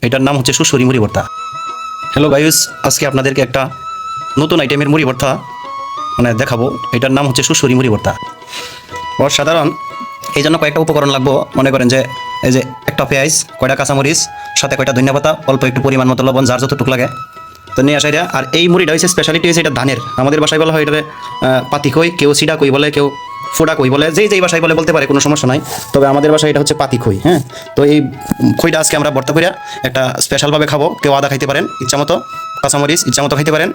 এটার নাম হচ্ছে সুসুরি মুড়ি ভর্তা। হ্যালো গাইস, আজকে আপনাদেরকে একটা নতুন আইটেমের মুড়ি ভর্তা দেখাবো। এটার নাম হচ্ছে সুসুরি মুড়ি ভর্তা। সাধারণ এই জন্য কয়েকটা উপকরণ লাগবো। মনে করেন যে এই যে একটা পেঁয়াজ, কয়টা কাঁচামরিচ, সাথে কয়টা ধনিয়া পাতা, অল্প একটু পরিমাণ মতো লবণ, যার যতটুকু লাগে তো নিয়ে আসা। আর এই মুড়িটা হচ্ছে স্পেশালিটি হচ্ছে এটা ধানের। আমাদের বাসায় বলা হয় এটাতে পাতি খই, কেউ সিডা কই বলে, কেউ ফোড়া কই বলে, যেই বাসায় বলতে পারে, কোনো সমস্যা নাই। তবে আমাদের বাসায় এটা হচ্ছে পাতি খই। হ্যাঁ, তো এই খইটা আজকে আমরা ভর্তা করে একটা স্পেশালভাবে খাবো। কেউ আদা খাইতে পারেন ইচ্ছা মতো, কাঁচামরিচ ইচ্ছা মতো খাইতে পারেন।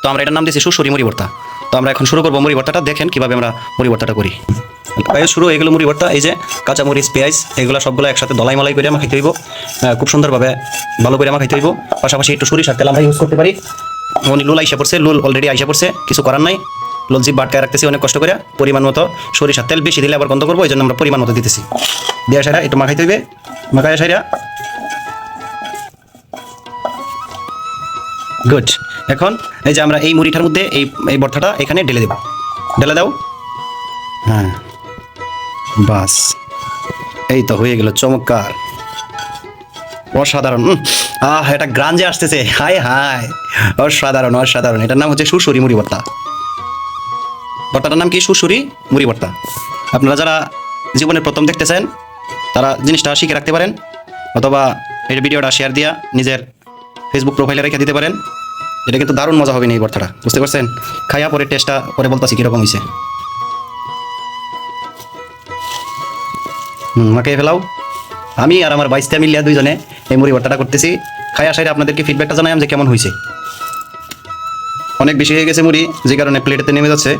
তো আমরা এটার নাম দিয়েছি সুসুরি মুড়ি ভর্তা। তো আমরা এখন শুরু করবো মুড়ি ভর্তাটা। দেখেন কীভাবে আমরা মুড়ি ভর্তাটা করি। শুরু এগুলো মুড়ি ভর্তা, এই যে কাঁচামরিচ, পেঁয়াজ, এগুলো সবগুলো একসাথে দলাই মলাই করে আমার খাইতে হইব। খুব সুন্দরভাবে ভালো করে আমার খাইতে হইব। পাশাপাশি একটু সরিষার তেল আমরা ইউজ করতে পারি। লুল আইসা পড়ছে, লুল অলরেডি আইসা পড়ছে, কিছু করার নাই। লুল জিপ বাটকায় রাখতেছি অনেক কষ্ট করে। পরিমাণ মতো সরিষার তেল, বেশি দিলে আবার গন্ধ করবো, এই জন্য আমরা পরিমাণ মতো দিতেছি। দিয়ে সারা একটু মাখাইতে হইবে। মাখায় সারা গুড। এখন এই যে আমরা এই মুড়িটার মধ্যে এই ভর্তাটা এখানে ঢেলে দেব। ঢেলে দাও। হ্যাঁ, বাস, এই তো হয়ে গেল। চমৎকার, অসাধারণ। এটা গ্রান যে আসতেছে, হায় হায়, অসাধারণ অসাধারণ। এটার নাম হচ্ছে সুসুরি মুড়ি ভর্তা। ভর্তাটার নাম কি? সুসুরি মুড়ি ভর্তা। আপনারা যারা জীবনের প্রথম দেখতেছেন তারা জিনিসটা শিখে রাখতে পারেন, অথবা এই ভিডিওটা শেয়ার দিয়া নিজের ফেসবুক প্রোফাইলে রেখে দিতে পারেন। এটা কিন্তু দারুণ মজা হবে না এই ভর্তাটা, বুঝতে পারছেন? খাইয়া পরে টেস্টটা পরে বলতেছি কীরকম হয়েছে। মাখিয়ে ফেলাও। আমি আর আমার বাইশটা মিলিয়া দুইজনে এই মুড়ি ভর্তাটা করতেছি। খাইয়া সাইডে আপনাদেরকে ফিডব্যাকটা জানাই যে কেমন হয়েছে। অনেক বেশি হয়ে গেছে মুড়ি, যে কারণে প্লেটেতে নেমে যাচ্ছে।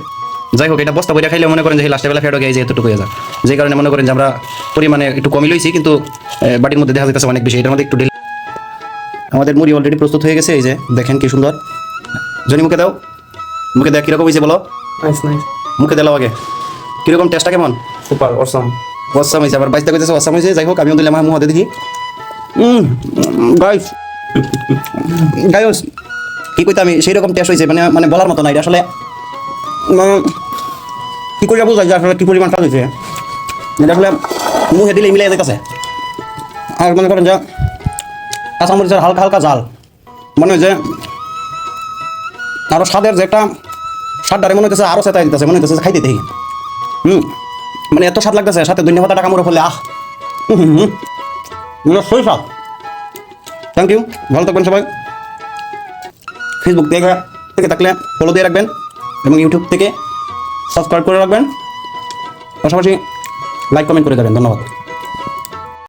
যাই হোক, এটা বস্তা বইটা খাইলে মনে করেন যে লাস্টে বেলা ফেরো গিয়ে যে এতটুকু হয়ে যায়। যে কারণে মনে করেন যে আমরা পরিমাণে একটু কমই লইছি, কিন্তু বাটির মধ্যে দেখা যাচ্ছে অনেক বেশি। এটার মধ্যে একটু ঢিল। আমাদের মুড়ি অলরেডি প্রস্তুত হয়ে গেছে। এই যে দেখেন কি সুন্দর। জনি মুখে দাও, মুখে দেখ কীরকম হয়েছে বলো। মুখে দিলাও আগে, কীরকম টেস্টটা কেমন? Super, awesome. অসাম হয়েছে। আবার বাইশটা কইতেছে অসাম হয়েছে। যাই হোক, আমিও দিলাম আমার মুখে দেখি। গাইস গাইস কি কইতে আমি সেই রকম টেস্ট হয়েছে, মানে বলার মতো না। এটা আসলে কী করে বুঝাই যে আসলে কী পরিমাণ স্বাদ হয়েছে। এটা আসলে মুখে দিলে মিলে যেতেছে। আর মনে করেন যে কাঁচামরিচের হালকা হালকা ঝাল, মনে হয় যে আরও স্বাদের যে একটা স্বাদটারে মনে হচ্ছে আরও চেতাই দিতেছে, মনে হচ্ছে খাইতে দেখি। মানে এত স্বাদ লাগতেছে, সাথে ধনিয়া পাতা টাকা মরে ফেলে সই স্বাদ। থ্যাংক ইউ, ভালো থাকবেন সবাই। ফেসবুক থেকে থাকলে ফলো দিয়ে রাখবেন এবং ইউটিউব থেকে সাবস্ক্রাইব করে রাখবেন, পাশাপাশি লাইক কমেন্ট করে দেবেন। ধন্যবাদ।